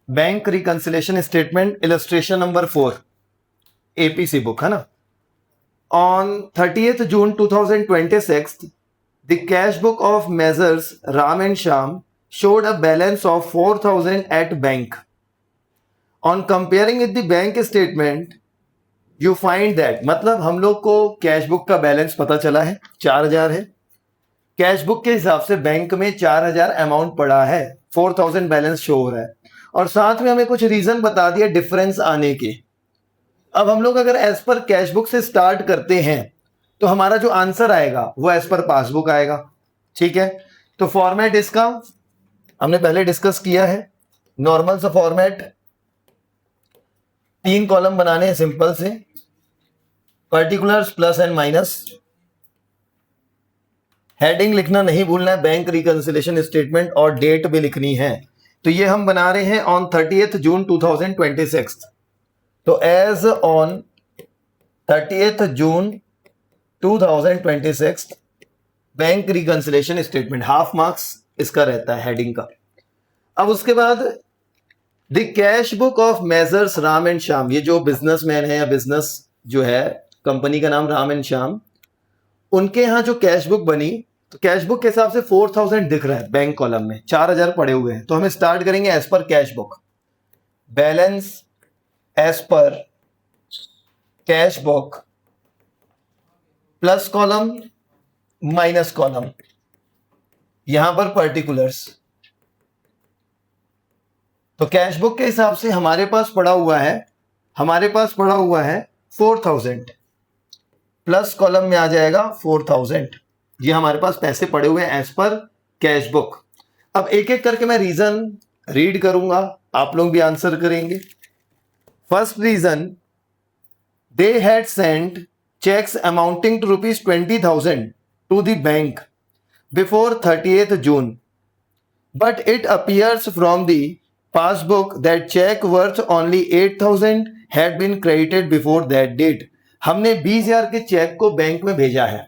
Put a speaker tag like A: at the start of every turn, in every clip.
A: Bank reconciliation statement illustration number 4 APC book है ना। On 30th June 2026 the cash book of measures Ram and Shyam showed a balance of 4000 at bank. On comparing with the bank statement you find that, मतलब हम लोग को cash book का balance पता चला है 4000 है, कैश बुक के हिसाब से बैंक में 4000 अमाउंट पड़ा है, 4000 बैलेंस शो हो रहा है, और साथ में हमें कुछ रीजन बता दिया डिफरेंस आने के। अब हम लोग अगर एज पर कैश बुक से स्टार्ट करते हैं तो हमारा जो आंसर आएगा वो एज पर पासबुक आएगा। ठीक है, तो फॉर्मेट इसका हमने पहले डिस्कस किया है। नॉर्मल सा फॉर्मेट, 3 कॉलम बनाने हैं सिंपल से, particulars plus and minus, heading लिखना नहीं भूलना है, बैंक रिकंसिलेशन स्टेटमेंट, और डेट भी लिखनी है। तो ये हम बना रहे हैं ऑन 30th June 2026। तो as on 30th June 2026 bank reconciliation statement, half marks इसका रहता है हेडिंग का। अब उसके बाद the cash book of messrs Ram and Shyam, ये जो बिजनेसमैन है या बिजनेस जो है, कंपनी का नाम राम एंड श्याम, उनके यहां जो कैश बुक बनी, तो कैश बुक के हिसाब से 4000 दिख रहा है बैंक कॉलम में, 4000 पड़े हुए हैं। तो हम स्टार्ट करेंगे एज पर कैश बुक, बैलेंस एज पर cash book, plus column minus column, यहां पर पर्टिकुलर्स। तो कैश बुक के हिसाब से हमारे पास पड़ा हुआ है 4000, प्लस कॉलम में आ जाएगा 4000, ये हमारे पास पैसे पड़े हुए हैं एज पर कैश बुक। अब एक एक करके मैं रीजन रीड करूंगा, आप लोग भी आंसर करेंगे। First reason, they had sent checks amounting to rupees 20,000 to the bank before 30th June, but it appears from the passbook that check worth only 8,000 had been credited before that date. हमने 20,000 के check को bank में भेजा है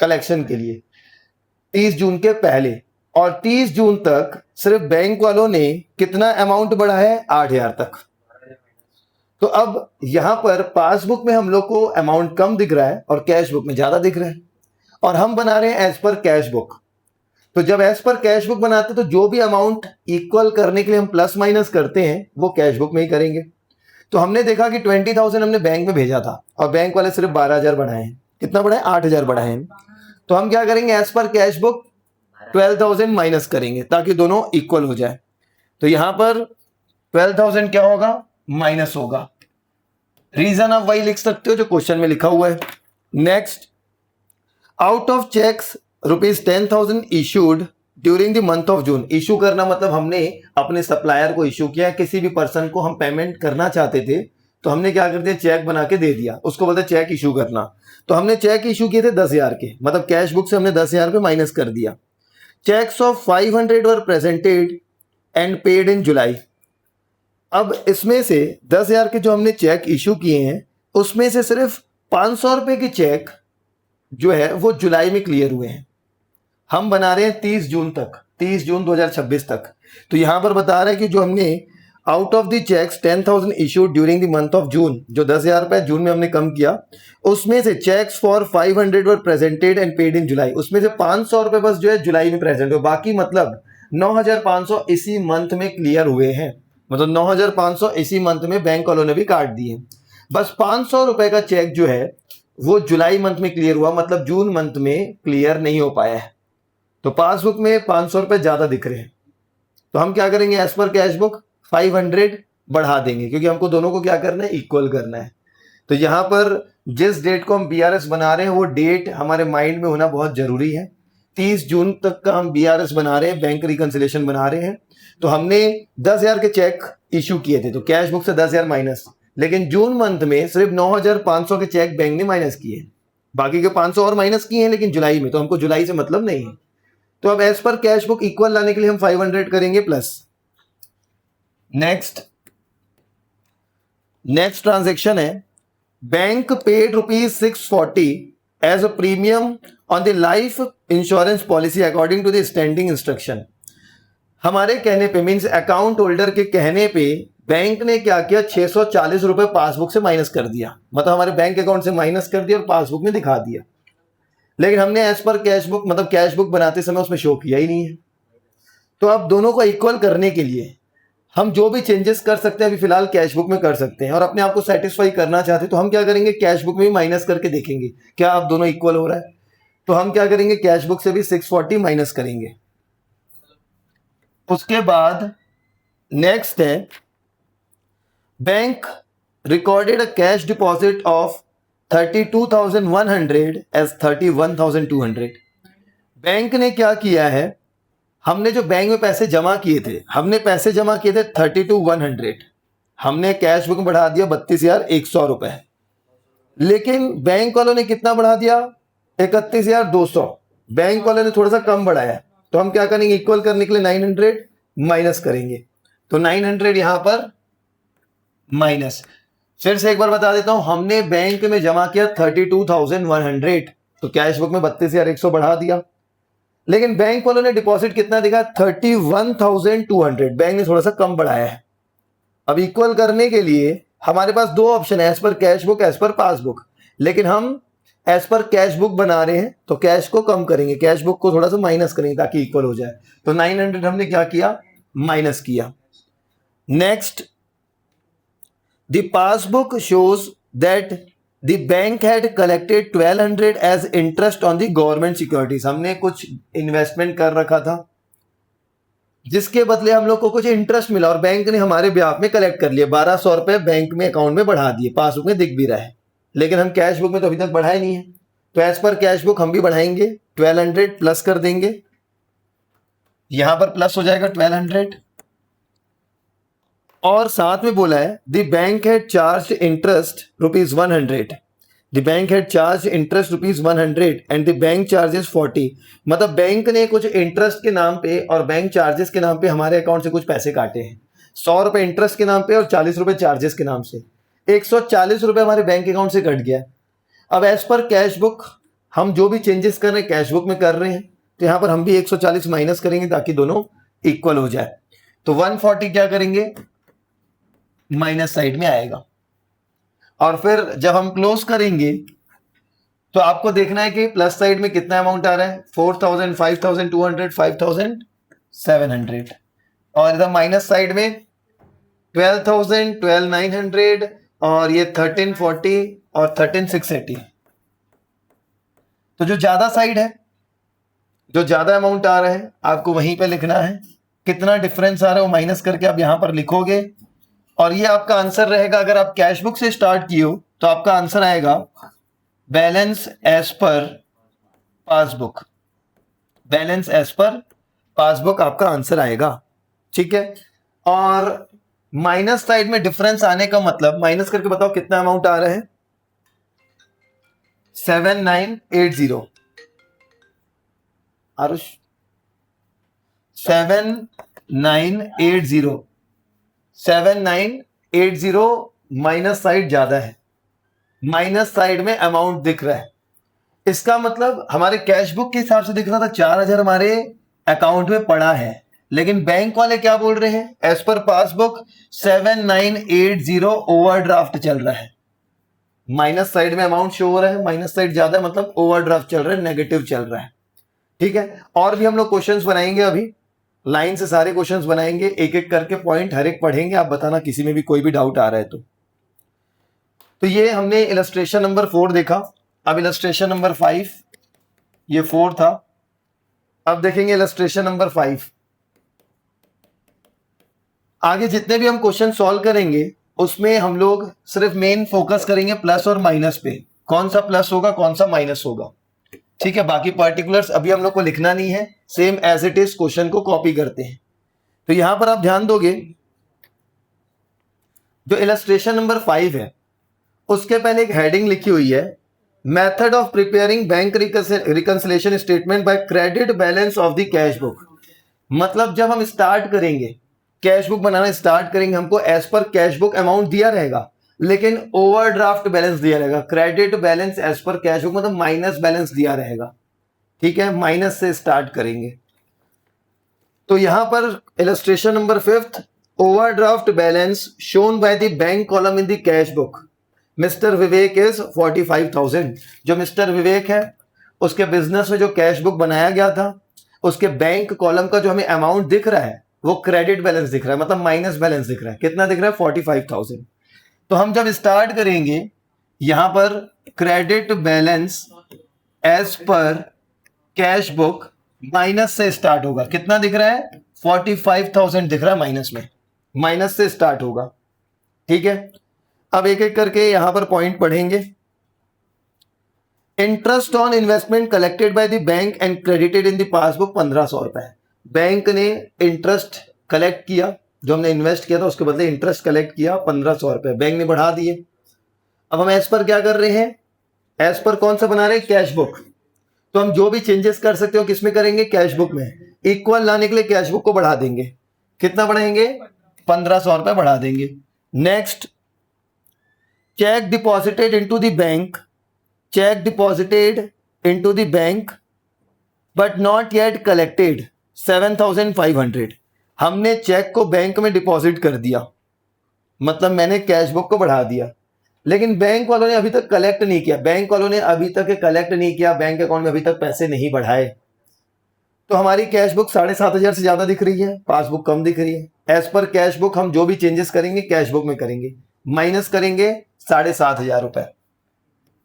A: collection के लिए 30 जून के पहले, और 30 जून तक सिर्फ बैंक वालों ने कितना अमाउंट बढ़ा है, 8,000 तक। तो अब यहां पर पासबुक में हम लोग को अमाउंट कम दिख रहा है और कैश बुक में ज्यादा दिख रहा है, और हम बना रहे हैं एज पर कैश बुक। तो जब एज पर कैश बुक बनाते हैं तो जो भी अमाउंट इक्वल करने के लिए हम प्लस माइनस करते हैं वो कैश बुक में ही करेंगे। तो हमने देखा कि 20,000 हमने बैंक में भेजा था और बैंक वाले सिर्फ 12,000 बढ़ाए हैं, कितना बढ़ाए, 8,000 बढ़ाए हैं। तो हम क्या करेंगे, एज पर कैश बुक 12,000 माइनस करेंगे ताकि दोनों इक्वल हो जाए। तो यहां पर 12,000 क्या होगा, माइनस होगा। रीजन आप वही लिख सकते हो जो क्वेश्चन में लिखा हुआ है। Next, out of cheques ₹10,000 issued during the month of June. Issue करना मतलब हमने अपने सप्लायर को इशू किया, किसी भी पर्सन को हम पेमेंट करना चाहते थे तो हमने क्या कर दिया, चेक बना के दे दिया, उसको बोलते चेक इशू करना। तो हमने चेक इशू किए थे 10,000 के, मतलब कैश बुक से हमने 10,000 पे माइनस कर दिया। Cheques of 500 were presented and paid in July. अब इसमें से 10,000 के जो हमने चेक इशू किए हैं उसमें से सिर्फ 500 रुपए के चेक जो है वो जुलाई में क्लियर हुए हैं। हम बना रहे हैं 30 जून तक, 30 जून 2026 तक। तो यहां पर बता रहे हैं कि जो हमने out of the cheques 10,000 issued during the month of June, जो 10,000 रुपए जून में हमने कम किया, उसमें से cheques for 500 were presented and paid in July, उसमें से 500 रुपए बस जो है जुलाई में प्रेजेंट हो, बाकी मतलब 9,500 इसी मंथ में क्लियर हुए हैं। मतलब 9,500 इसी मंथ में बैंक वालों ने भी काट दिए। बस 500 रुपए का चेक जो है वो जुलाई मंथ में क्लियर हुआ, मतलब जून मंथ में क्लियर नहीं हो पाया है। तो पासबुक में 500 रुपए ज्यादा दिख रहे हैं। तो हम क्या करेंगे, एज पर कैश बुक 500 बढ़ा देंगे, क्योंकि हमको दोनों को क्या करना है, इक्वल करना है। तो यहां पर जिस डेट को हम बीआरएस बना रहे हैं वो डेट हमारे माइंड में होना बहुत जरूरी है। 30 जून तक का हम बीआरएस बना रहे हैं, बैंक रिकंसिलेशन बना रहे हैं। तो हमने 10,000 के चेक इशू किए थे तो कैश बुक से 10,000 माइनस, लेकिन जून मंथ में सिर्फ 9,500 के चेक बैंक ने माइनस किए, बाकी के 500 और माइनस किए हैं लेकिन जुलाई में, तो हमको जुलाई से मतलब नहीं है। तो अब as per cash book equal लाने के लिए हम 500 करेंगे प्लस। नेक्स्ट ट्रांजेक्शन है, bank paid ₹640 as a premium on the life insurance policy according to the standing instruction. हमारे कहने पे मीन्स अकाउंट होल्डर के कहने पे बैंक ने क्या किया, 640 रुपए पासबुक से माइनस कर दिया, मतलब हमारे बैंक अकाउंट से माइनस कर दिया और पासबुक में दिखा दिया। लेकिन हमने एज पर कैश बुक मतलब कैश बुक बनाते समय उसमें शो किया ही नहीं है। तो अब दोनों को इक्वल करने के लिए हम जो भी चेंजेस कर सकते हैं अभी फिलहाल कैश बुक में कर सकते हैं, और अपने आप को सेटिस्फाई करना चाहते हैं तो हम क्या करेंगे, कैश बुक में भी माइनस करके देखेंगे क्या अब दोनों इक्वल हो रहा है। तो हम क्या करेंगे, कैश बुक से भी 640 माइनस करेंगे। उसके बाद नेक्स्ट है, bank recorded a cash deposit of 32,100 as 31,200। Bank ने क्या किया है, हमने जो बैंक में पैसे जमा किए थे, हमने पैसे जमा किए थे 32,100, हमने कैश बुक में बढ़ा दिया 32,100 रुपए, लेकिन बैंक वालों ने कितना बढ़ा दिया, 31,200। बैंक वालों ने थोड़ा सा कम बढ़ाया, तो हम क्या करेंगे, इक्वल करने के लिए 900 माइनस करेंगे। तो 900 यहां पर माइनस। फिर से एक बार बता देता हूं, हमने बैंक में जमा किया 32,100, तो कैश बुक में 32,100 बढ़ा दिया, लेकिन बैंक वालों ने डिपॉजिट कितना दिखा, 31,200। बैंक ने थोड़ा सा कम बढ़ाया है। अब इक्वल करने के लिए हमारे पास दो ऑप्शन है, एज पर cash book, as per passbook, लेकिन हम एज पर कैश बुक बना रहे हैं तो कैश को कम करेंगे, कैश बुक को थोड़ा सा माइनस करेंगे ताकि इक्वल हो जाए। तो 900 हमने क्या किया, माइनस किया। Next, the passbook shows that the bank had collected 1200 as interest on the government securities. हमने कुछ इन्वेस्टमेंट कर रखा था जिसके बदले हम लोग को कुछ इंटरेस्ट मिला और बैंक ने हमारे ब्याज में कलेक्ट कर लिया, 1200 रुपए बैंक में अकाउंट में बढ़ा दिए, पासबुक में दिख भी रहा है, लेकिन हम कैश बुक में तो अभी तक बढ़ाए नहीं है। तो एज पर कैश बुक हम भी बढ़ाएंगे, 1200 प्लस कर देंगे, यहां पर प्लस हो जाएगा 1200, और साथ में बोला है the bank had charge interest ₹100, the bank had charge interest ₹100 and the bank charges 40। मतलब बैंक ने कुछ इंटरेस्ट के नाम पे और बैंक चार्जेस के नाम पे हमारे अकाउंट से कुछ पैसे काटे हैं, 100 रुपए इंटरेस्ट के नाम पे और 40 रुपए चार्जेस के नाम से, 140 रुपए हमारे बैंक अकाउंट से कट गया। अब एज पर कैश बुक हम जो भी चेंजेस कर रहे हैं कैश बुक में कर रहे हैं, तो यहां पर हम भी 140 माइनस करेंगे ताकि दोनों इक्वल हो जाए। तो 140 क्या करेंगे, माइनस साइड में आएगा। और फिर जब हम क्लोज करेंगे तो आपको देखना है कि प्लस साइड में कितना अमाउंट आ रहा है, 4,000, 5,200, 5,700, और इधर माइनस साइड में 12,000, 12,900 और ये 1340 और 13,680। तो जो ज्यादा साइड है, जो ज्यादा अमाउंट आ रहा है, आपको वहीं पे लिखना है, कितना डिफरेंस आ रहा है वो माइनस करके आप यहां पर लिखोगे, और ये आपका आंसर रहेगा। अगर आप कैश बुक से स्टार्ट किए हो तो आपका आंसर आएगा balance as per passbook, balance as per passbook आपका आंसर आएगा, ठीक है। और माइनस साइड में डिफरेंस आने का मतलब, माइनस करके बताओ कितना अमाउंट आ रहा है, 7980 आरुष, 7980, 7980 माइनस साइड ज्यादा है, माइनस साइड में अमाउंट दिख रहा है। इसका मतलब हमारे कैश बुक के हिसाब से दिख रहा था 4,000 हमारे अकाउंट में पड़ा है, लेकिन बैंक वाले क्या बोल रहे हैं, एज पर पासबुक 7980 ओवरड्राफ्ट चल रहा है, माइनस साइड में अमाउंट शो हो रहा है, माइनस साइड ज्यादा है मतलब ओवरड्राफ्ट चल रहा है, नेगेटिव चल रहा है, ठीक है। और भी हम लोग क्वेश्चंस बनाएंगे, अभी लाइन से सारे क्वेश्चंस बनाएंगे, एक एक करके पॉइंट हर एक पढ़ेंगे, आप बताना किसी में भी कोई भी डाउट आ रहा है तो ये हमने इलस्ट्रेशन नंबर 4 देखा। अब इलस्ट्रेशन नंबर 5, ये 4 था, अब देखेंगे इलस्ट्रेशन नंबर 5। आगे जितने भी हम क्वेश्चन सॉल्व करेंगे उसमें हम लोग सिर्फ मेन फोकस करेंगे प्लस और माइनस पे, कौन सा प्लस होगा कौन सा माइनस होगा, ठीक है। बाकी पर्टिकुलर्स अभी हम लोग को लिखना नहीं है, same as it is question को कॉपी करते हैं। तो यहां पर आप ध्यान दोगे, जो इलस्ट्रेशन नंबर 5 है उसके पहले एक हेडिंग लिखी हुई है, method of preparing bank reconciliation statement by credit balance of the cash book. मतलब जब हम स्टार्ट करेंगे कैश बुक बनाना स्टार्ट करेंगे, हमको as per cash book amount दिया रहेगा, लेकिन ओवरड्राफ्ट बैलेंस दिया रहेगा, क्रेडिट बैलेंस एज पर कैश बुक मतलब माइनस बैलेंस दिया रहेगा, ठीक है। माइनस से स्टार्ट करेंगे। तो यहां पर illustration number 5, overdraft balance shown by the bank column in the cash book mister Vivek is 45,000। जो मिस्टर विवेक है उसके बिजनेस में जो कैश बुक बनाया गया था उसके बैंक कॉलम का जो हमें अमाउंट दिख रहा है वो क्रेडिट बैलेंस दिख रहा है, मतलब माइनस बैलेंस दिख रहा है। कितना दिख रहा है? 45,000। तो हम जब स्टार्ट करेंगे यहां पर क्रेडिट बैलेंस एज पर कैश बुक माइनस से स्टार्ट होगा। कितना दिख रहा है? 45,000 दिख रहा है माइनस में, माइनस से स्टार्ट होगा। ठीक है, अब एक एक करके यहां पर पॉइंट पढ़ेंगे। Interest on investment collected by the bank and credited in the passbook 1500 रुपए। बैंक ने इंटरेस्ट कलेक्ट किया, जो हमने इन्वेस्ट किया था उसके बदले इंटरेस्ट कलेक्ट किया 1500 रुपए, बैंक ने बढ़ा दिए। अब हम एज पर क्या कर रहे हैं? एज पर कौन सा बना रहे हैं? Cash book. तो हम जो भी चेंजेस कर सकते हो किसमें करेंगे? कैश बुक में। इक्वल लाने के लिए कैश बुक को बढ़ा देंगे। कितना बढ़ाएंगे? 1500 रुपए बढ़ा देंगे। Next, check deposited into the bank, check deposited into the bank but not yet collected 7,500। हमने चेक को बैंक में डिपॉजिट कर दिया, मतलब मैंने कैश बुक को बढ़ा दिया, लेकिन बैंक वालों ने अभी तक कलेक्ट नहीं किया। बैंक वालों ने अभी तक कलेक्ट नहीं किया, बैंक अकाउंट में अभी तक पैसे नहीं बढ़ाए, तो हमारी कैश बुक 7,500 से ज्यादा दिख रही है, पासबुक कम दिख रही है। एज पर कैश बुक हम जो भी चेंजेस करेंगे कैश बुक में करेंगे, माइनस करेंगे 7,500 रुपए।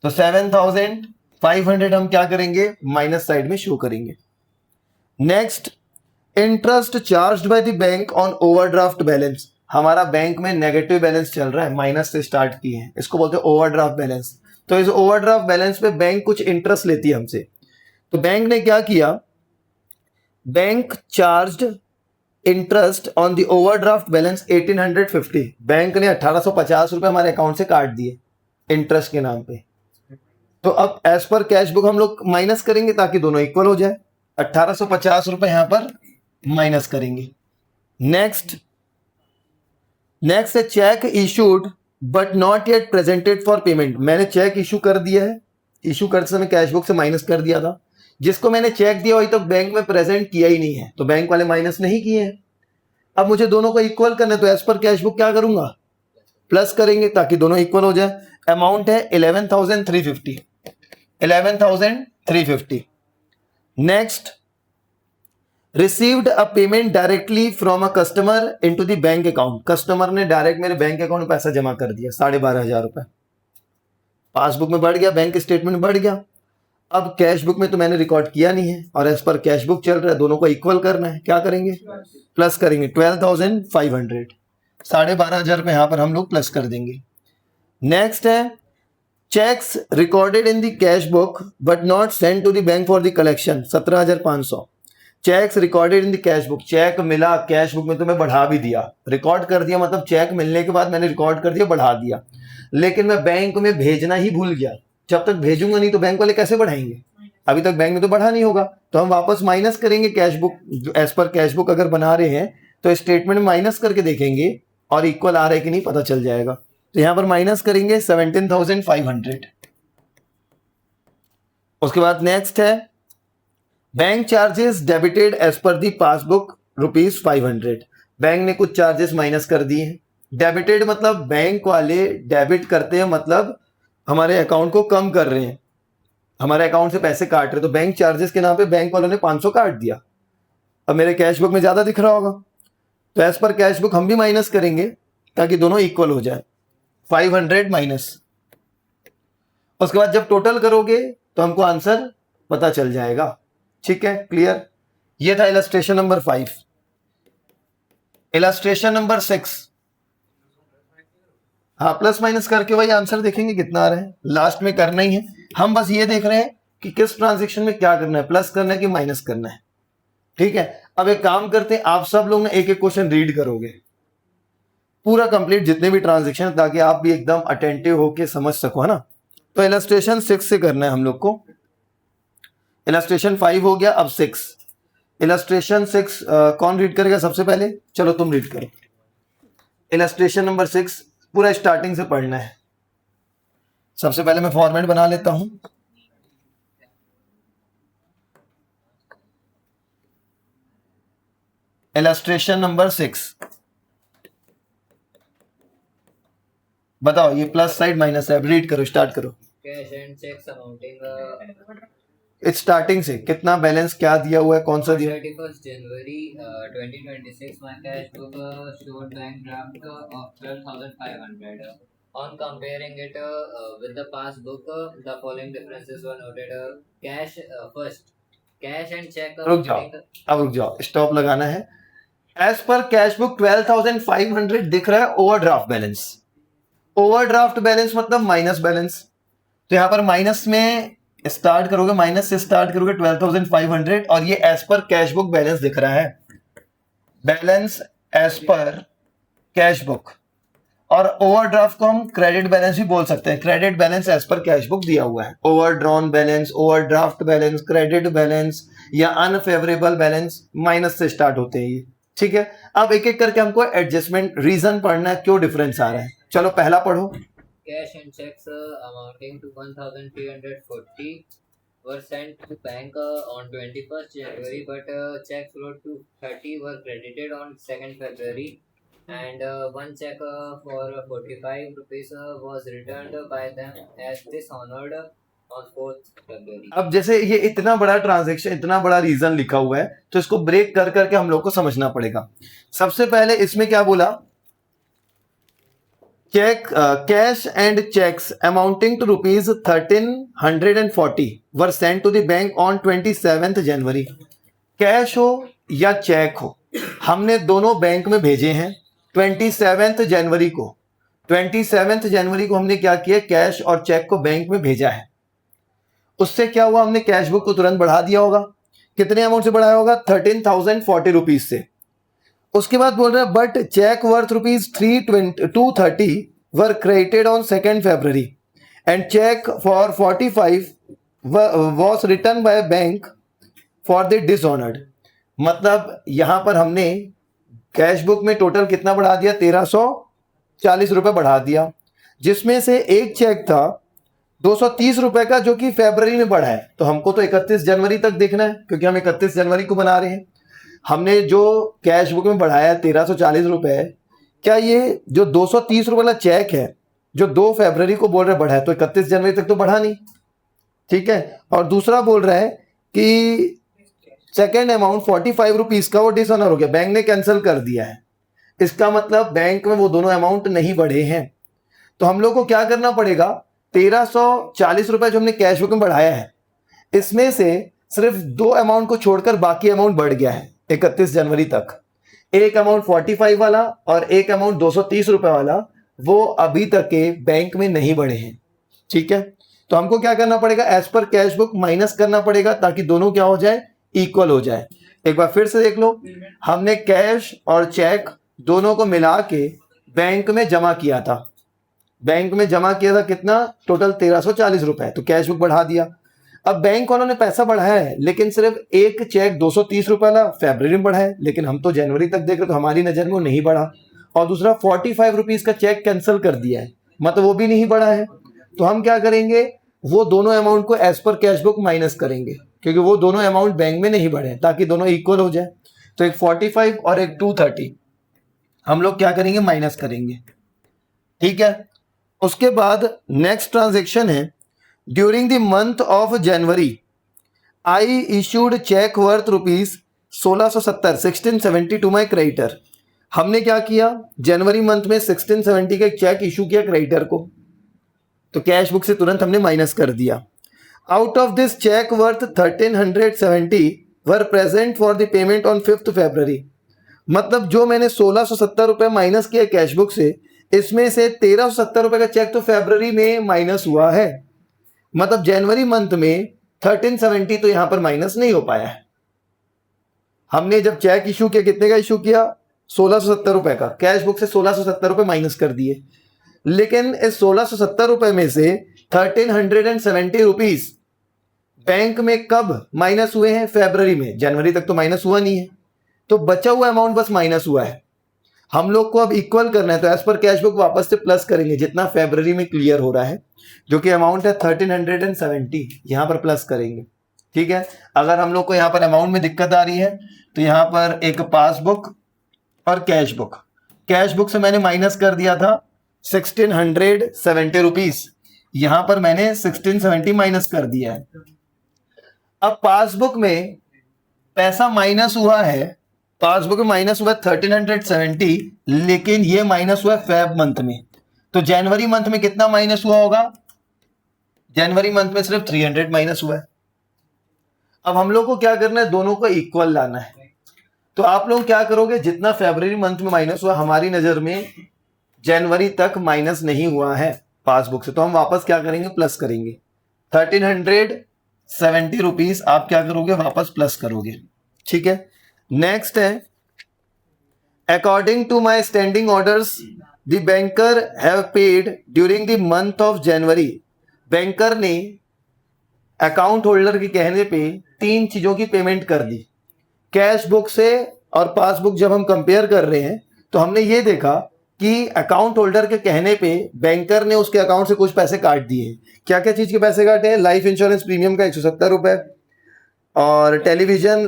A: तो 7,500 हम क्या करेंगे? माइनस साइड में शो करेंगे। Next, interest charged by the bank on overdraft balance. हमारा बैंक में नेगेटिव बैलेंस चल रहा है, माइनस से स्टार्ट किए हैं, इसको बोलते हैं ओवरड्राफ्ट बैलेंस। तो इस ओवरड्राफ्ट बैलेंस पे बैंक कुछ इंटरेस्ट लेती है हमसे। तो बैंक ने क्या किया? Bank charged interest on the overdraft balance 1850। Bank ने 1850 रुपए हमारे अकाउंट से काट दिए इंटरेस्ट के नाम पे। तो अब एज पर कैश बुक हम लोग माइनस करेंगे ताकि दोनों इक्वल हो जाए। 1850 रुपए यहां पर माइनस करेंगे। नेक्स्ट है check issued but not yet presented for payment. मैंने चेक इशू कर दिया है, इशू करते समय कैश बुक से माइनस कर दिया था। जिसको मैंने चेक दिया वही तो बैंक में प्रेजेंट किया ही नहीं है, तो बैंक वाले माइनस नहीं किए हैं। अब मुझे दोनों को इक्वल करना है, तो एज पर कैश बुक क्या करूंगा? प्लस करेंगे ताकि दोनों इक्वल हो जाए। अमाउंट है 11,350, 11,350। Next, received a payment directly from a customer into the bank account. Customer ने डायरेक्ट मेरे बैंक अकाउंट में पैसा जमा कर दिया 12,500 रुपए। पासबुक में बढ़ गया, बैंक स्टेटमेंट में बढ़ गया। अब कैश बुक में तो मैंने रिकॉर्ड किया नहीं है और एज पर कैश बुक चल रहा है, दोनों को इक्वल करना है। क्या करेंगे? प्लस करेंगे 12,500, 12,500 रुपए यहां पर हम लोग प्लस कर देंगे। नेक्स्ट है cheques recorded in the cash book but not send to the bank for the collection 17,500। Cheques recorded in the cash book, cheque मिला कैश बुक में तो मैं बढ़ा भी दिया, रिकॉर्ड कर दिया, मतलब चेक मिलने के बाद मैंने रिकॉर्ड कर दिया, बढ़ा दिया, लेकिन मैं बैंक में भेजना ही भूल गया। जब तक भेजूंगा नहीं तो बैंक वाले कैसे बढ़ाएंगे? अभी तक बैंक में तो बढ़ा नहीं होगा, तो हम वापस माइनस करेंगे कैश बुक। एज पर कैश बुक अगर बना रहे हैं तो स्टेटमेंट में माइनस करके देखेंगे और इक्वल आ रहा है कि नहीं पता चल जाएगा। तो यहां पर माइनस करेंगे 17,500। उसके बाद नेक्स्ट है bank charges debited as per दी पासबुक ₹500। बैंक ने कुछ चार्जेस माइनस कर दिए हैं। डेबिटेड मतलब बैंक वाले डेबिट करते हैं, मतलब हमारे अकाउंट को कम कर रहे हैं, हमारे अकाउंट से पैसे काट रहे हैं। तो बैंक चार्जेस के नाम पे बैंक वालों ने 500 काट दिया। अब मेरे कैश बुक में ज्यादा दिख रहा होगा, तो एज पर कैश बुक हम भी माइनस करेंगे ताकि दोनों इक्वल हो जाए। 500 माइनस, उसके बाद जब टोटल करोगे तो हमको आंसर पता चल जाएगा। ठीक है, क्लियर? ये था इलस्ट्रेशन नंबर 5। इलस्ट्रेशन नंबर 6, हाँ प्लस माइनस करके वही आंसर देखेंगे कितना आ रहा है, लास्ट में करना ही है। हम बस ये देख रहे हैं कि किस ट्रांजेक्शन में क्या करना है, प्लस करना है कि माइनस करना है। ठीक है, अब एक काम करते हैं, आप सब लोग ना एक एक क्वेश्चन रीड करोगे पूरा कंप्लीट, जितने भी ट्रांजेक्शन, ताकि आप भी एकदम अटेंटिव होके समझ सको, है ना। तो इलस्ट्रेशन 6 से करना है हम लोग को। इलस्ट्रेशन 5 हो गया, अब 6। इलस्ट्रेशन 6 कौन रीड करेगा सबसे पहले? चलो तुम रीड करो। इलस्ट्रेशन नंबर 6 पूरा स्टार्टिंग से पढ़ना है। सबसे पहले मैं फॉर्मेट बना लेता हूं। इलस्ट्रेशन नंबर 6 बताओ, ये plus side minus side read करो, स्टार्ट करो।
B: Cash and cheques amounting
A: starting से कितना बैलेंस क्या दिया हुआ है, कौन सा दिया?
B: 31st January 2026 my cash book showed bank draft of 12,500. On comparing it with the passbook, the following differences were noted. Cash and check
A: रुक जाओ, अब रुक जाओ, स्टॉप लगाना है। एज पर कैश बुक 12,500 दिख रहा है ओवरड्राफ्ट बैलेंस। ओवरड्राफ्ट बैलेंस मतलब माइनस बैलेंस, तो यहां पर माइनस में स्टार्ट करोगे, माइनस से स्टार्ट करोगे 12,500 और ये as per cash book balance दिख रहा है। बैलेंस एज पर कैश बुक, और ओवरड्राफ्ट को हम क्रेडिट बैलेंस भी बोल सकते हैं। क्रेडिट बैलेंस एज पर कैश बुक दिया हुआ है। Overdrawn balance, overdraft balance, credit balance या अनफेवरेबल बैलेंस माइनस से स्टार्ट होते हैं ये, ठीक है। अब एक एक करके हमको एडजस्टमेंट रीजन पढ़ना है, क्यों डिफरेंस आ रहा है। चलो पहला पढ़ो।
B: Cash and checks amounting to 1,340 were sent to bank on 21st January, but checks wrote to 30 were credited on 2nd February, and one check for 45 rupees was returned by them as dishonored on 4th February.
A: अब जैसे ये इतना बड़ा transaction, इतना बड़ा reason लिखा हुआ है, तो इसको ब्रेक कर करके हम लोग को समझना पड़ेगा। सबसे पहले इसमें क्या बोला, cheque cash and cheques amounting to rupees 1,340 were sent to the bank on 27th January. Cash हो या चेक हो, हमने दोनों बैंक में भेजे हैं 27th जनवरी को। 27th जनवरी को हमने क्या किया, कैश और चेक को बैंक में भेजा है। उससे क्या हुआ, हमने कैश बुक को तुरंत बढ़ा दिया होगा। कितने अमाउंट से बढ़ाया होगा, 13,040 रुपीज से। उसके बाद बोल रहे हैं but cheque worth rupees 230 were credited on 2nd February and cheque for 45 was return by bank for the dishonoured. मतलब यहां पर हमने कैश बुक में टोटल कितना बढ़ा दिया, 1,340 रुपए बढ़ा दिया, जिसमें से एक चेक था 230 रुपए का जो कि फरवरी में बढ़ा है। तो हमको तो 31 जनवरी तक देखना है, क्योंकि हम 31 जनवरी को बना रहे हैं। हमने जो कैश बुक में बढ़ाया 1,340 रुपए, क्या ये जो 230 रुपए वाला चेक है जो 2 फरवरी को बोल रहे बढ़ा है, तो 31 जनवरी तक तो बढ़ा नहीं, ठीक है। और दूसरा बोल रहा है कि सेकेंड अमाउंट 45 रुपीज का वो डिसऑनर हो गया, बैंक ने कैंसिल कर दिया है। इसका मतलब बैंक में वो दोनों अमाउंट नहीं बढ़े हैं। तो हम लोग को क्या करना पड़ेगा, 1,340 रुपए जो हमने कैश बुक में बढ़ाया है, इसमें से सिर्फ 2 अमाउंट को छोड़कर बाकी अमाउंट बढ़ गया है 31 जनवरी तक। एक अमाउंट 45 वाला और एक अमाउंट 230 रुपए वाला, वो अभी तक के बैंक में नहीं बढ़े हैं, ठीक है। तो हमको क्या करना पड़ेगा, as per cash book minus करना पड़ेगा, ताकि दोनों क्या हो जाए, इक्वल हो जाए। एक बार फिर से देख लो, हमने कैश और चेक दोनों को मिला के बैंक में जमा किया था। बैंक में जमा किया था कितना, टोटल 1,340 रुपए। तो कैश बुक बढ़ा दिया। अब बैंक वालों ने पैसा बढ़ाया है, लेकिन सिर्फ एक चेक 230 रुपए वाला फरवरी में बढ़ा है, लेकिन हम तो जनवरी तक देख रहे, तो हमारी नजर में वो नहीं बढ़ा। और दूसरा 45 रुपीज का चेक कैंसिल कर दिया है, मतलब वो भी नहीं बढ़ा है। तो हम क्या करेंगे, वो दोनों अमाउंट को as per cash book minus करेंगे, क्योंकि वो दोनों अमाउंट बैंक में नहीं बढ़े, ताकि दोनों इक्वल हो जाए। तो एक 45 और एक 230 हम लोग क्या करेंगे, माइनस करेंगे, ठीक है। उसके बाद नेक्स्ट ट्रांजेक्शन है, during the month of January I issued cheque worth rupees 1670 to my creditor. हमने क्या किया, जनवरी मंथ में 1670 का एक चेक इशू किया क्रेडिटर को, तो कैश बुक से तुरंत हमने माइनस कर दिया। Out of this cheque worth 1370 were present for the payment on 5th February। मतलब जो मैंने 1670 रुपए माइनस किया कैश बुक से, इसमें से 1,370 रुपए का चेक तो फरवरी में माइनस हुआ है। मतलब जनवरी मंथ में 1370 तो यहां पर माइनस नहीं हो पाया है। हमने जब चेक इशू किया, कितने का इशू किया, 1670 रुपए का, कैश बुक से 1670 रुपए माइनस कर दिए। लेकिन इस 1670 रुपए में से 1370 रुपीज बैंक में कब माइनस हुए हैं, फरवरी में। जनवरी तक तो माइनस हुआ नहीं है, तो बचा हुआ अमाउंट बस माइनस हुआ है। हम लोग को अब इक्वल करना है, तो एज पर कैश बुक वापस से प्लस करेंगे जितना फरवरी में क्लियर हो रहा है, जो कि अमाउंट है 1370, यहां पर प्लस करेंगे, ठीक है। अगर हम लोग को यहां पर अमाउंट में दिक्कत आ रही है तो यहाँ पर एक पासबुक और कैश बुक। कैश बुक से मैंने माइनस कर दिया था 1670 रुपीज, यहां पर मैंने 1670 माइनस कर दिया है। अब पासबुक में पैसा माइनस हुआ है, पासबुक में माइनस हुआ 1370, लेकिन ये माइनस हुआ फेब मंथ में। तो जनवरी मंथ में कितना माइनस हुआ होगा? जनवरी मंथ में सिर्फ 300 माइनस हुआ है। अब हम लोग को क्या करना है, दोनों को इक्वल लाना है। तो आप लोग क्या करोगे, जितना फरवरी मंथ में माइनस हुआ, हमारी नजर में जनवरी तक माइनस नहीं हुआ है पासबुक से, तो हम वापस क्या करेंगे, प्लस करेंगे। 1370 रुपीज आप क्या करोगे, वापस प्लस करोगे। ठीक है, नेक्स्ट है, according to my standing orders the banker have paid during the month of January. Banker ने अकाउंट होल्डर के कहने पे 3 चीजों की पेमेंट कर दी। कैश बुक से और पासबुक जब हम कंपेयर कर रहे हैं तो हमने ये देखा कि अकाउंट होल्डर के कहने पे बैंकर ने उसके अकाउंट से कुछ पैसे काट दिए। क्या क्या चीज के पैसे काटे हैं? लाइफ इंश्योरेंस प्रीमियम का 170 रुपए, और टेलीविजन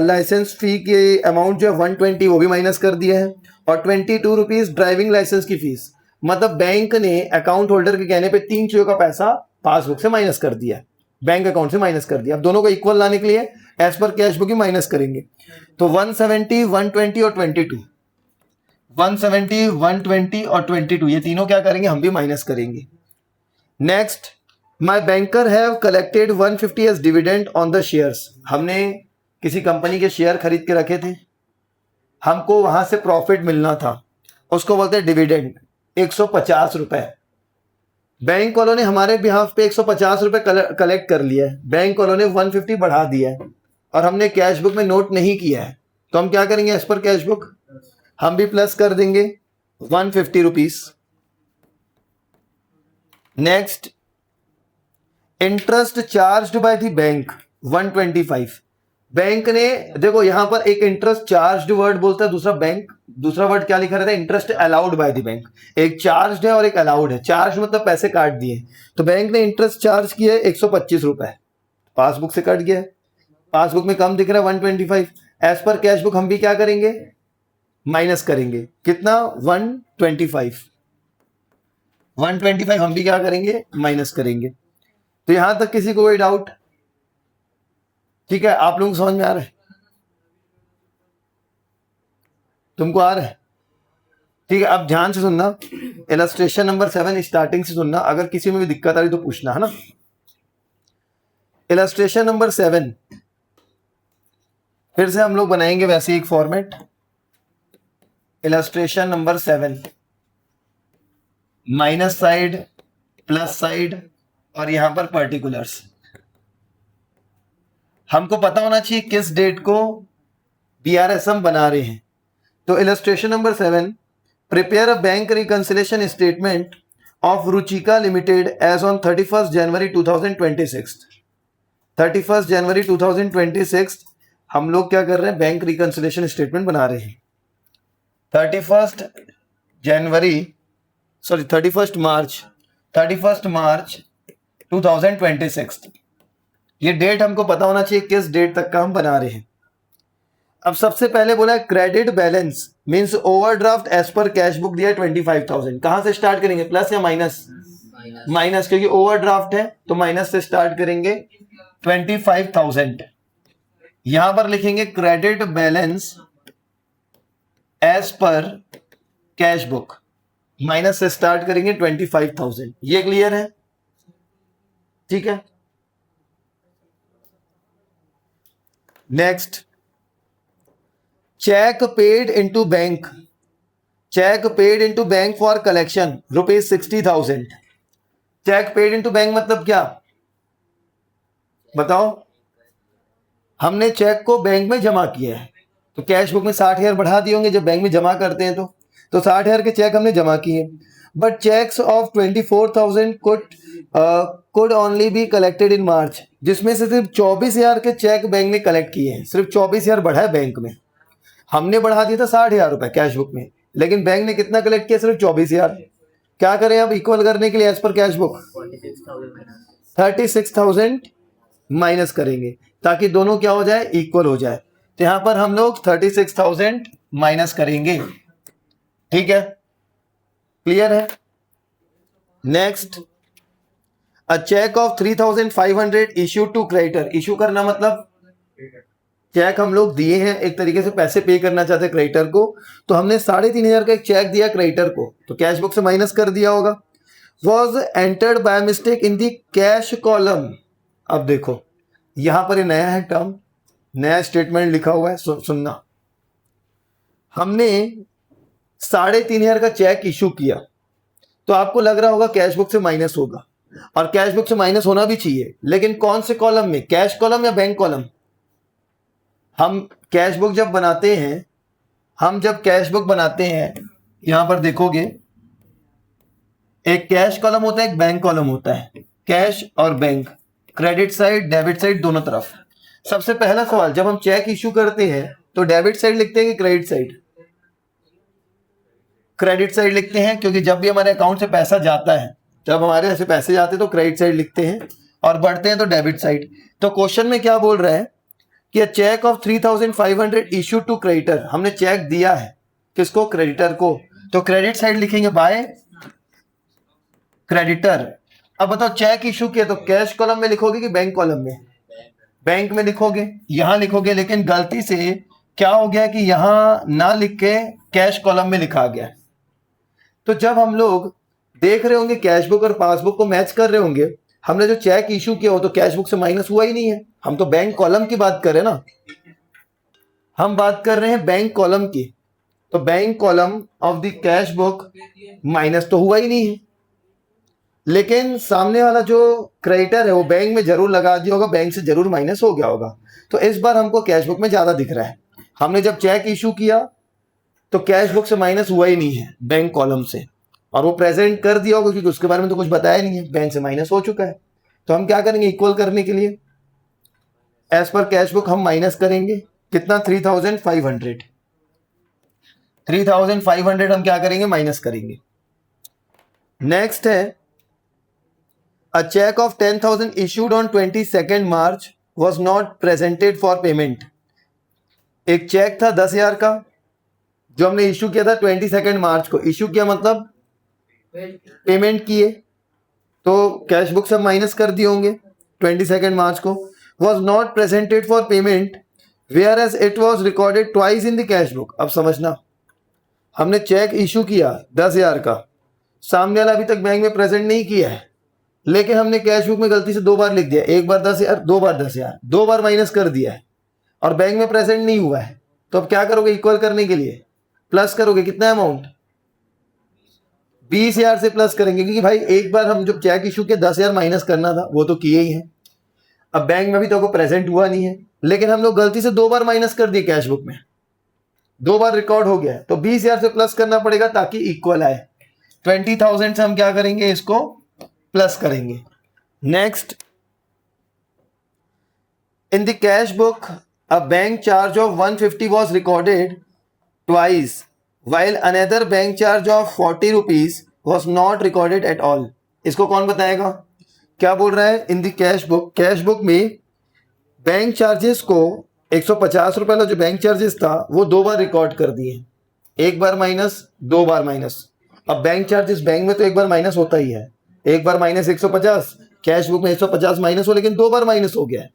A: लाइसेंस फी की अमाउंट जो है 120 वो भी माइनस कर दिया है, और 22 रुपीज ड्राइविंग लाइसेंस की फीस। मतलब बैंक ने अकाउंट होल्डर के कहने पे 3 चीजों का पैसा पासबुक से माइनस कर दिया, बैंक अकाउंट से माइनस कर दिया। अब दोनों को इक्वल लाने के लिए एज पर कैश बुक ही माइनस करेंगे। तो 170, 120 और 22, 170, 120 और 22 ये तीनों क्या करेंगे, हम भी माइनस करेंगे। Next, my banker have collected 150 as dividend on the shares. हमने किसी कंपनी के शेयर खरीद के रखे थे, हमको वहां से प्रॉफिट मिलना था, उसको बोलते हैं डिविडेंड, 150 रुपए। बैंक वालों ने हमारे बिहाफ पे 150 रुपए कलेक्ट कर लिया है, बैंक वालों ने 150 बढ़ा दिया है, और हमने कैश बुक में नोट नहीं किया है, तो हम क्या करेंगे, एज पर कैश बुक हम भी प्लस कर देंगे 150 rupees. Next, interest charged by the bank 125। Bank ने देखो यहां पर एक इंटरेस्ट चार्ज्ड वर्ड बोलता है, दूसरा वर्ड क्या लिखा रहता है, interest allowed by the bank. एक चार्ज्ड है और एक अलाउड है। चार्ज मतलब पैसे काट दिए, तो बैंक ने इंटरेस्ट चार्ज किया 125 रुपए, पासबुक से कट गया है, पासबुक में कम दिख रहा है 125। एज पर कैश बुक हम भी क्या करेंगे, माइनस करेंगे। कितना, 125, 125 हम भी क्या करेंगे, माइनस करेंगे। तो यहां तक किसी को कोई डाउट? ठीक है, आप लोगों को समझ में आ रहा है? तुमको आ रहा है? ठीक है, अब ध्यान से सुनना, इलस्ट्रेशन नंबर 7 स्टार्टिंग से सुनना, अगर किसी में भी दिक्कत आ रही तो पूछना, है ना। इलस्ट्रेशन नंबर 7 फिर से हम लोग बनाएंगे वैसे एक format. Illustration number 7, minus side, plus side, और यहां पर पर्टिकुलर्स। हमको पता होना चाहिए किस डेट को बीआरएस हम बना रहे हैं। तो illustration number 7, prepare a bank reconciliation statement of Ruchika limited as on 31 जनवरी 2026। 31 जनवरी 2026 हम लोग क्या कर रहे हैं, बैंक रिकंसिलेशन स्टेटमेंट बना रहे हैं। 31 मार्च 2026, ये डेट हमको पता होना चाहिए किस डेट तक का हम बना रहे हैं। अब सबसे पहले बोला है credit balance means overdraft as पर कैश बुक दिया 25,000। कहां से स्टार्ट करेंगे, प्लस या माइनस? माइनस, क्योंकि ओवरड्राफ्ट है तो माइनस से स्टार्ट करेंगे 25,000। यहां पर लिखेंगे क्रेडिट बैलेंस एज पर कैश बुक, माइनस से स्टार्ट करेंगे 25,000। ये क्लियर है? ठीक है। Next, cheque paid into bank, cheque paid into bank for collection ₹60,000। Cheque paid into bank मतलब क्या बताओ? हमने चेक को बैंक में जमा किया है, तो कैश बुक में 60,000 बढ़ा दिए होंगे जब बैंक में जमा करते हैं, तो 60,000 के चेक हमने जमा किए। But cheques of 24,000 could only be collected in March, जिसमें से सिर्फ 24,000 के चेक बैंक ने कलेक्ट किए हैं। सिर्फ 24,000 बढ़ा है बैंक में, हमने बढ़ा दिया था 60,000 रुपए कैश बुक में, लेकिन बैंक ने कितना कलेक्ट किया, सिर्फ 24,000। क्या करें अब इक्वल करने के लिए, as per cash book 36,000 minus करेंगे ताकि दोनों क्या हो जाए, इक्वल हो जाए। तो यहां पर हम लोग 36,000 माइनस करेंगे। ठीक है, क्लियर है। Next, a cheque of 3,500 issue to creditor. Issue करना मतलब चेक हम लोग दिए हैं, एक तरीके से पैसे पे करना चाहते हैं क्रेडिटर को, तो हमने 3,500 का एक चेक दिया क्रेडिटर को, तो कैश बुक से माइनस कर दिया होगा। Was entered by mistake in the cash column. अब देखो यहां पर ये नया है टर्म, नया स्टेटमेंट लिखा हुआ है, सुनना। हमने 3,500 का चेक इशू किया, तो आपको लग रहा होगा कैश बुक से माइनस होगा, और कैश बुक से माइनस होना भी चाहिए, लेकिन कौन से कॉलम में, कैश कॉलम या बैंक कॉलम? हम कैश बुक जब बनाते हैं, यहां पर देखोगे एक कैश कॉलम होता है, एक बैंक कॉलम होता है, कैश और bank, credit side debit side दोनों तरफ। सबसे पहला सवाल, जब हम चेक इशू करते हैं तो डेबिट साइड लिखते हैं कि क्रेडिट साइड? क्रेडिट साइड लिखते हैं, क्योंकि जब भी हमारे अकाउंट से पैसा जाता है, जब हमारे ऐसे पैसे जाते हैं तो क्रेडिट साइड लिखते हैं, और बढ़ते हैं तो डेबिट साइड। तो क्वेश्चन में क्या बोल रहा है कि cheque of 3,500 issue to creditor, हमने चेक दिया है किसको? क्रेडिटर को, तो क्रेडिट साइड लिखेंगे बाय क्रेडिटर। अब बताओ चेक इशू किया तो कैश कॉलम में लिखोगे कि बैंक कॉलम में? बैंक में लिखोगे, यहां लिखोगे, लेकिन गलती से क्या हो गया कि यहां ना लिख के कैश कॉलम में लिखा गया। तो जब हम लोग देख रहे होंगे कैश बुक और पासबुक को मैच कर रहे होंगे, हमने जो चेक इशू किया हो तो कैश बुक से माइनस हुआ ही नहीं है, हम तो बैंक कॉलम की बात कर रहे हैं ना, हम बात कर रहे हैं बैंक कॉलम की, तो bank column of the cash book minus तो हुआ ही नहीं है। लेकिन सामने वाला जो क्रेडिटर है वो बैंक में जरूर लगा दिया होगा, बैंक से जरूर माइनस हो गया होगा, तो इस बार हमको कैश बुक में ज्यादा दिख रहा है। हमने जब चेक इशू किया तो कैश बुक से माइनस हुआ ही नहीं है, बैंक कॉलम से, और वो प्रेजेंट कर दिया होगा क्योंकि उसके बारे में तो कुछ बताया नहीं है, बैंक से माइनस हो चुका है। तो हम क्या करेंगे, इक्वल करने के लिए एज पर कैश बुक हम माइनस करेंगे कितना? 3,500। 3,500 हम क्या करेंगे? माइनस करेंगे। नेक्स्ट है, a cheque of 10,000 issued on 22 March was not presented for payment. एक चेक था 10,000 का जो हमने इशू किया था 22 मार्च को। इशू किया मतलब पेमेंट किए, तो कैश बुक से माइनस कर दिए होंगे 22 मार्च को। Was not presented for payment where as it was recorded twice in the cash book. अब समझना, हमने चेक इशू किया 10,000 का, सामने वाला अभी तक बैंक में प्रेजेंट नहीं किया है, लेकिन हमने कैश बुक में गलती से 2 बार लिख दिया, एक बार 10,000, 2 बार 10,000, 2 बार माइनस कर दिया है, और बैंक में प्रेजेंट नहीं हुआ है। तो अब क्या करोगे? इक्वल करने के लिए प्लस करोगे, कितना अमाउंट? 20,000 से प्लस करेंगे, क्योंकि भाई एक बार हम जब चेक इशू के 10,000 माइनस करना था वो तो किए ही है। अब बैंक में भी तो प्रेजेंट हुआ नहीं है, लेकिन हम लोग गलती से 2 बार माइनस कर दिए कैश बुक में, 2 बार रिकॉर्ड हो गया है, तो 20,000 से प्लस करना पड़ेगा ताकि इक्वल आए। 20,000 से हम क्या करेंगे? इसको प्लस करेंगे। Next, in the cash book a bank charge of 150 was recorded twice while another bank charge of 40 rupees was not recorded at all। इसको कौन बताएगा? क्या बोल रहा है? इन दी कैश बुक में बैंक चार्जेस को 150 रुपए वाला जो बैंक चार्जेस था वो 2 बार रिकॉर्ड कर दिए, एक बार माइनस, 2 बार माइनस। अब बैंक चार्जेस बैंक में तो एक बार माइनस होता ही है, एक बार माइनस 150, कैश बुक में 150 माइनस हो, लेकिन 2 बार माइनस हो गया है,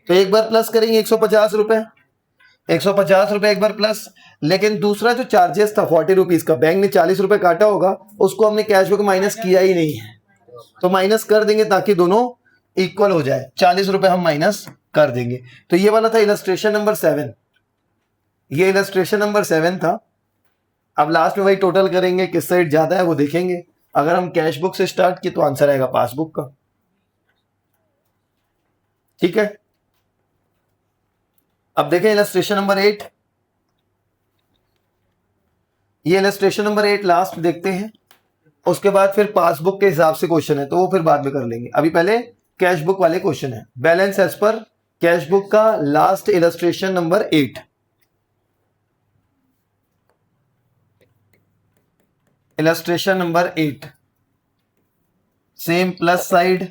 A: तो एक बार प्लस करेंगे 150 रुपए, 150 रुपए एक बार प्लस। लेकिन दूसरा जो चार्जेस था 40 रुपीज का, बैंक ने 40 रुपए काटा होगा, उसको हमने कैश बुक माइनस किया ही नहीं है, तो माइनस कर देंगे ताकि दोनों इक्वल हो जाए, 40 रुपए हम माइनस कर देंगे। तो ये वाला था इलस्ट्रेशन नंबर 7, ये इलस्ट्रेशन नंबर 7 था। अब लास्ट में वही टोटल करेंगे, किस साइड ज्यादा है वो देखेंगे। अगर हम कैश बुक से स्टार्ट किए तो आंसर आएगा पासबुक का। ठीक है, अब देखें इलस्ट्रेशन नंबर 8। ये इलस्ट्रेशन नंबर 8 लास्ट देखते हैं, उसके बाद फिर पासबुक के हिसाब से क्वेश्चन है तो वो फिर बाद में कर लेंगे। अभी पहले कैश बुक वाले क्वेश्चन है। बैलेंस एज पर कैश बुक का last illustration number 8। Illustration number 8 same plus side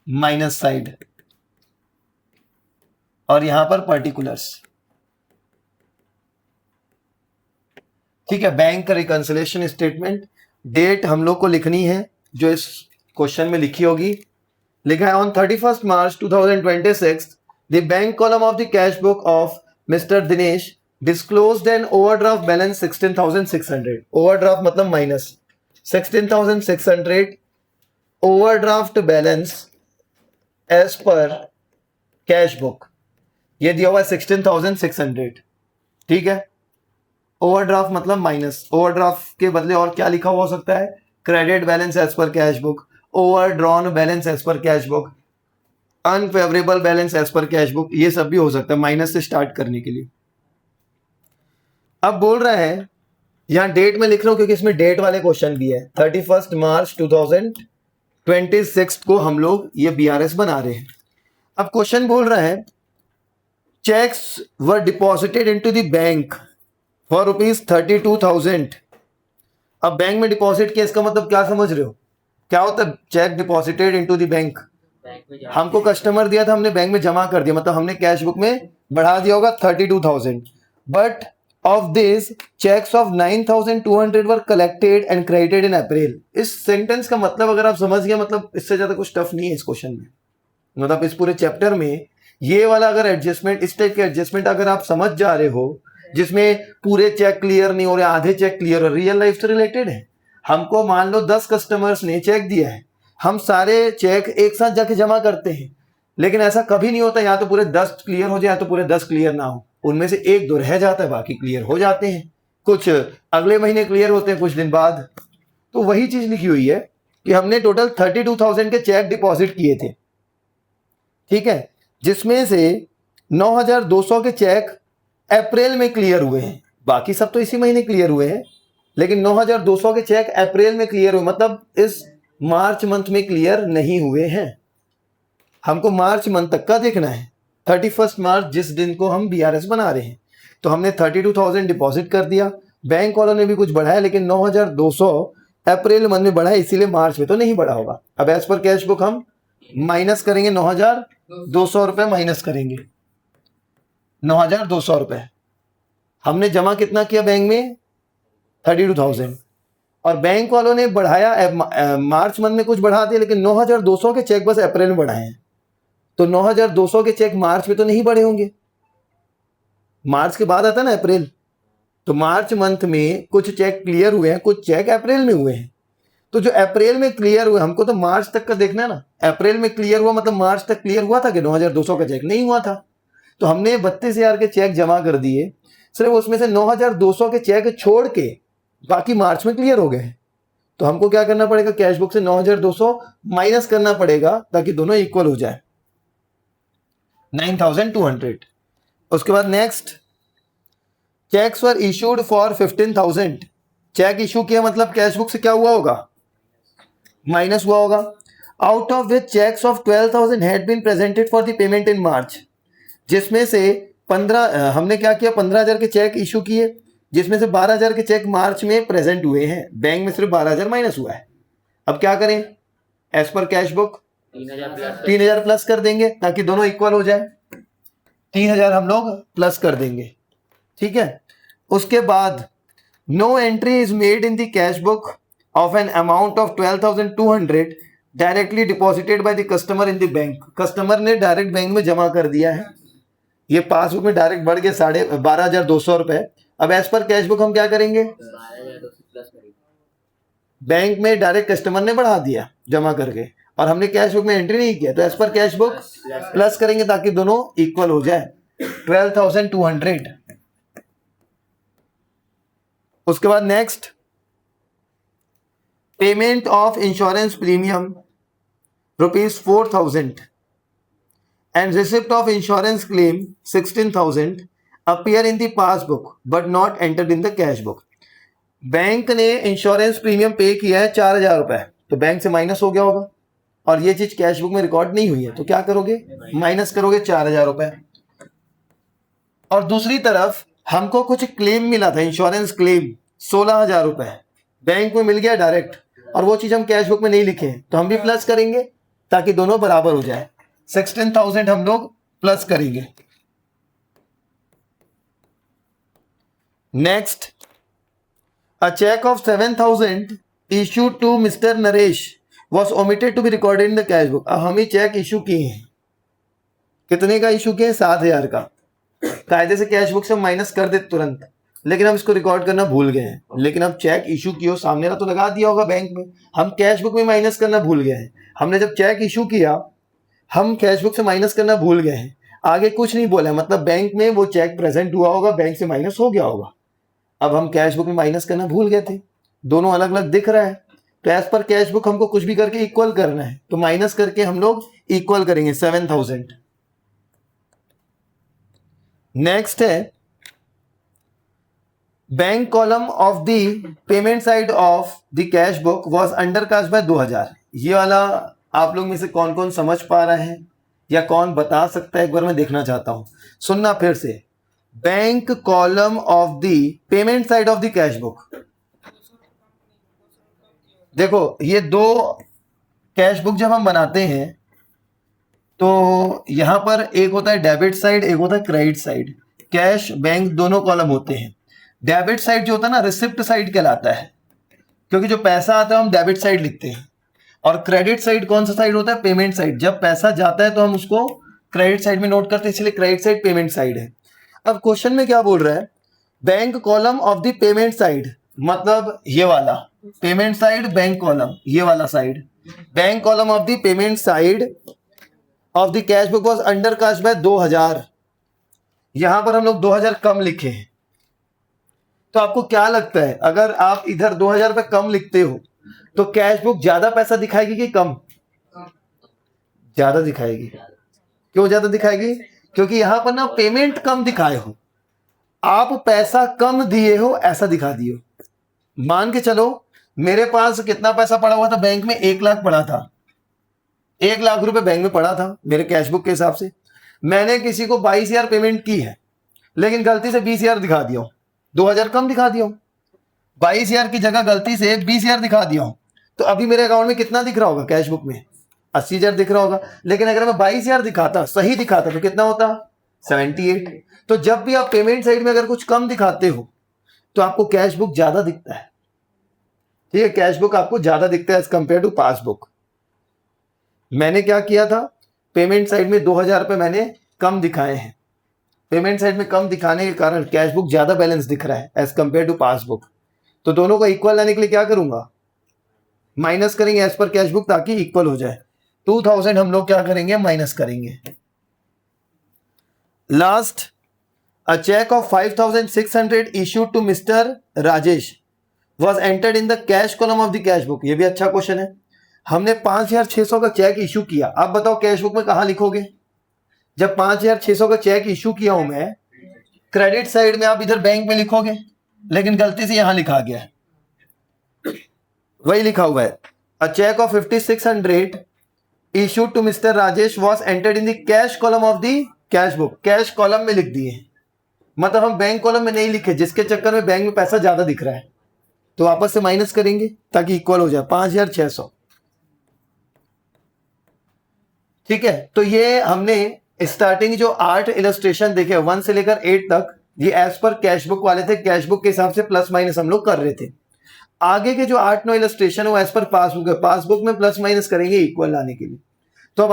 A: minus side. और यहां पर पर्टिकुलर्स। ठीक है, बैंक रिकंसिलिएशन स्टेटमेंट, डेट हम लोग को लिखनी है जो इस क्वेश्चन में लिखी होगी। लिखा है on 31 March 2026 the bank column of the cash book of mister Dinesh disclosed an overdraft balance 16,600। Overdraft मतलब माइनस 16,600 ओवरड्राफ्ट बैलेंस एज पर कैश बुक। ये दिया हुआ है 16,600। ठीक है, ओवरड्राफ्ट मतलब माइनस, ओवरड्राफ्ट के बदले और क्या लिखा हुआ हो सकता है? क्रेडिट बैलेंस एज पर cash book, overdrawn balance as पर cash book, unfavourable balance as पर कैश बुक, ये सब भी हो सकता है माइनस से स्टार्ट करने के लिए। अब बोल रहा है, यहां डेट में लिख रहा हूं क्योंकि इसमें डेट वाले क्वेश्चन भी है। 31 मार्च 2026 को हम लोग ये बीआरएस बना रहे हैं। अब क्वेश्चन बोल रहा है cheques were deposited into the bank for ₹32,000। अब बैंक में डिपॉजिट किया, इसका मतलब क्या समझ रहे हो? क्या होता है check deposited into the bank? हमको कस्टमर दिया था, हमने बैंक में जमा कर दिया, मतलब हमने कैश बुक में बढ़ा दिया होगा 32,000। But of this cheques of 9,200 were collected and credited in April. इस सेंटेंस का मतलब अगर आप समझ गए, मतलब इससे ज्यादा कुछ टफ नहीं है इस क्वेश्चन में। मतलब इस पूरे चैप्टर में ये वाला अगर एडजस्टमेंट, इस टाइप के एडजस्टमेंट अगर आप समझ जा रहे हो, जिसमें पूरे चेक क्लियर नहीं हो रहे, आधे चेक क्लियर हो, रियल लाइफ से रिलेटेड है। हमको मान लो 10 कस्टमर्स ने चेक दिया है, हम सारे चेक एक साथ जाके जमा करते हैं, लेकिन ऐसा कभी नहीं होता, या तो पूरे 10 क्लियर हो जाए या तो पूरे 10 क्लियर ना हो, उनमें से एक दो रह जाता है, बाकी क्लियर हो जाते हैं। कुछ अगले महीने क्लियर होते हैं, कुछ दिन बाद। तो वही चीज लिखी हुई है कि हमने टोटल 32,000 के चेक डिपॉजिट किए थे। ठीक है, जिसमें से 9,200 के चेक अप्रैल में क्लियर हुए हैं, बाकी सब तो इसी महीने क्लियर हुए हैं, लेकिन 9,200 के चेक अप्रैल में क्लियर हुए, मतलब इस मार्च मंथ में क्लियर नहीं हुए हैं। हमको मार्च मंथ तक का देखना है, 31 मार्च जिस दिन को हम बीआरएस बना रहे हैं। तो हमने 32,000 डिपॉजिट कर दिया, बैंक वालों ने भी कुछ बढ़ाया, लेकिन 9,200 अप्रैल मंथ में बढ़ा है, इसीलिए मार्च में तो नहीं बढ़ा होगा। अब एज पर कैश बुक हम माइनस करेंगे, 9,200 रुपए माइनस करेंगे। 9,200 रुपए हमने जमा कितना किया बैंक में? 32,000। और बैंक वालों ने बढ़ाया, मार्च मंथ में कुछ बढ़ा दिया, लेकिन 9,200 के चेक बस अप्रैल में बढ़ाए हैं। तो 9,200 के चेक मार्च में तो नहीं बढ़े होंगे, मार्च के बाद आता है ना अप्रैल। तो मार्च मंथ में कुछ चेक क्लियर हुए हैं, कुछ चेक अप्रैल में हुए हैं। तो जो अप्रैल में क्लियर हुए, हमको तो मार्च तक का देखना है ना। अप्रैल में क्लियर हुआ मतलब मार्च तक क्लियर हुआ था कि 9,200 का चेक नहीं हुआ था। तो हमने 32,000 के चेक जमा कर दिए, सिर्फ उसमें से 9,200 के चेक छोड़ के बाकी मार्च में क्लियर हो गए। तो हमको क्या करना पड़ेगा? कैश बुक से 9,200 माइनस करना पड़ेगा ताकि दोनों इक्वल हो जाए, 9,200। उसके बाद next, cheques were issued for 15,000। Cheque issue किया मतलब कैश बुक से क्या हुआ होगा? माइनस हुआ होगा। Out of which cheques of 12,000 had been presented for the payment in March. जिसमें से 15 हमने क्या किया? 15,000 के चेक इशू किए, जिसमें से 12,000 के चेक मार्च में प्रेजेंट हुए हैं। बैंक में सिर्फ 12,000 माइनस हुआ है। अब क्या करें? As per cash book 3,000 plus कर देंगे ताकि दोनों इक्वल हो जाए। 3,000 हम लोग प्लस कर देंगे। ठीक है, उसके बाद no entry is made in the cash book of an amount of 12,200 directly deposited by the customer in the bank. Customer ने डायरेक्ट बैंक में जमा कर दिया है, ये पासबुक में डायरेक्ट बढ़ गया 12,200 रुपए। अब एज पर कैश बुक हम क्या करेंगे? बैंक में डायरेक्ट कस्टमर ने बढ़ा दिया जमा करके, और हमने कैश बुक में एंट्री नहीं किया, तो as per cash book plus करेंगे ताकि दोनों इक्वल हो जाए, 12,200। उसके बाद next, payment of insurance premium ₹4,000 and receipt of insurance claim 16,000 appear in the passbook but not entered in the cash book। Bank ने इंश्योरेंस प्रीमियम पे किया है 4,000 रुपए, तो बैंक से माइनस हो गया होगा, और ये चीज कैश बुक में रिकॉर्ड नहीं हुई है, तो क्या करोगे? माइनस करोगे 4,000 रुपए। और दूसरी तरफ हमको कुछ क्लेम मिला था, इंश्योरेंस क्लेम 16,000 रुपए, बैंक में मिल गया डायरेक्ट, और वो चीज हम कैश बुक में नहीं लिखे, तो हम भी प्लस करेंगे ताकि दोनों बराबर हो जाए। 16,000 हम लोग प्लस करेंगे। Next, a cheque of 7,000 issued to mister Naresh was omitted to be recorded in the cash book. अब हम ही चेक इशू किए हैं, कितने का इशू किए? 7,000 का। कायदे से कैश बुक से माइनस कर दे तुरंत, लेकिन हम इसको रिकॉर्ड करना भूल गए हैं। लेकिन अब चेक इशू किया, सामने वाला तो लगा दिया होगा बैंक में, हम कैश बुक में माइनस करना भूल गए हैं। हमने जब चेक इशू किया हम कैश बुक से माइनस करना भूल गए हैं, आगे कुछ नहीं बोला, मतलब बैंक में वो चेक प्रेजेंट हुआ होगा, बैंक से माइनस हो गया होगा। अब हम कैश बुक में माइनस करना भूल गए थे, दोनों अलग अलग दिख रहा है, तो एज पर कैश बुक हमको कुछ भी करके इक्वल करना है, तो माइनस करके हम लोग इक्वल करेंगे 7,000। नेक्स्ट है, bank column of the payment side of the cash book was undercast bye 2,000। ये वाला आप लोग में से कौन कौन समझ पा रहे हैं या कौन बता सकता है, एक बार मैं देखना चाहता हूं, सुनना फिर से। Bank column of the payment side of the cash book, देखो ये दो कैश बुक जब हम बनाते हैं तो यहां पर एक होता है डेबिट साइड, एक होता है क्रेडिट साइड। कैश बैंक दोनों कॉलम होते हैं। डेबिट साइड जो होता है ना, रिसिप्ट साइड कहलाता है, क्योंकि जो पैसा आता है हम डेबिट साइड लिखते हैं। और क्रेडिट साइड कौन सा साइड होता है? Payment side. जब पैसा जाता है तो हम उसको क्रेडिट साइड में नोट करते हैं, इसलिए क्रेडिट साइड पेमेंट साइड है। अब क्वेश्चन में क्या बोल रहा है? Bank column of the payment side, मतलब ये वाला पेमेंट साइड, बैंक कॉलम ये वाला side. Bank column of the payment side of the cash book was under cast by 2,000। यहां पर हम लोग 2,000 कम लिखे हैं। तो आपको क्या लगता है, अगर आप इधर 2,000 रुपये कम लिखते हो तो कैश बुक ज्यादा पैसा दिखाएगी कि कम? ज्यादा दिखाएगी। क्यों ज्यादा दिखाएगी? क्योंकि यहां पर ना पेमेंट कम दिखाए हो, आप पैसा कम दिए हो ऐसा दिखा दिए हो। मान के चलो मेरे पास कितना पैसा पड़ा हुआ था बैंक में? 1 लाख पड़ा था, 1 लाख रुपए बैंक में पड़ा था मेरे कैश बुक के हिसाब से। मैंने किसी को 22,000 पेमेंट की है, लेकिन गलती से 20,000 दिखा दिया हूं, 2,000 कम दिखा दिया हूं। 22,000 की जगह गलती से 20,000 दिखा दिया हूं, तो अभी मेरे अकाउंट में कितना दिख रहा होगा? कैश बुक में 80,000 दिख रहा होगा। लेकिन अगर मैं 22,000 दिखाता, सही दिखाता, तो कितना होता? 78। तो जब भी आप पेमेंट साइड में अगर कुछ कम दिखाते हो तो आपको कैश बुक ज्यादा दिखता है। ठीक है, कैश बुक आपको ज्यादा दिखता है एज कंपेयर टू पासबुक। मैंने क्या किया था, पेमेंट साइड में 2,000 रुपये मैंने कम दिखाए हैं। पेमेंट साइड में कम दिखाने के कारण कैश बुक ज्यादा बैलेंस दिख रहा है एज कंपेयर टू पासबुक। तो दोनों को इक्वल लाने के लिए क्या करूंगा? माइनस करेंगे एज पर कैश बुक, ताकि इक्वल हो जाए। 2,000 हम लोग क्या करेंगे? माइनस करेंगे। Last, a cheque of 5,600 issued to mister Rajesh was entered in the cash column of the cash book. ये भी अच्छा क्वेश्चन है। हमने 5,600 का चेक इशू किया, अब बताओ कैश बुक में कहां लिखोगे? जब 5,600 का चेक इशू किया हूं मैं, क्रेडिट साइड में आप इधर बैंक में लिखोगे, लेकिन गलती से यहां लिखा गया है, वही लिखा हुआ है, a cheque of 5,600 issued to mister Rajesh was entered in the cash column of the cash book. Cash column में लिख दिए, मतलब हम बैंक कॉलम में नहीं लिखे, जिसके चक्कर में बैंक में पैसा ज्यादा दिख रहा है। तो वापस से माइनस करेंगे ताकि इक्वल हो जाए 5,600। ठीक है, तो ये हमने स्टार्टिंग जो 8 इलस्ट्रेशन देखे 1 से लेकर 8 तक, ये एज पर कैश बुक वाले थे। कैश बुक के हिसाब से प्लस माइनस हम लोग कर रहे थे। आगे के जो 8-9 इलस्ट्रेशन वो एज पर पासबुक है, पासबुक में प्लस माइनस करेंगे इक्वल लाने के लिए।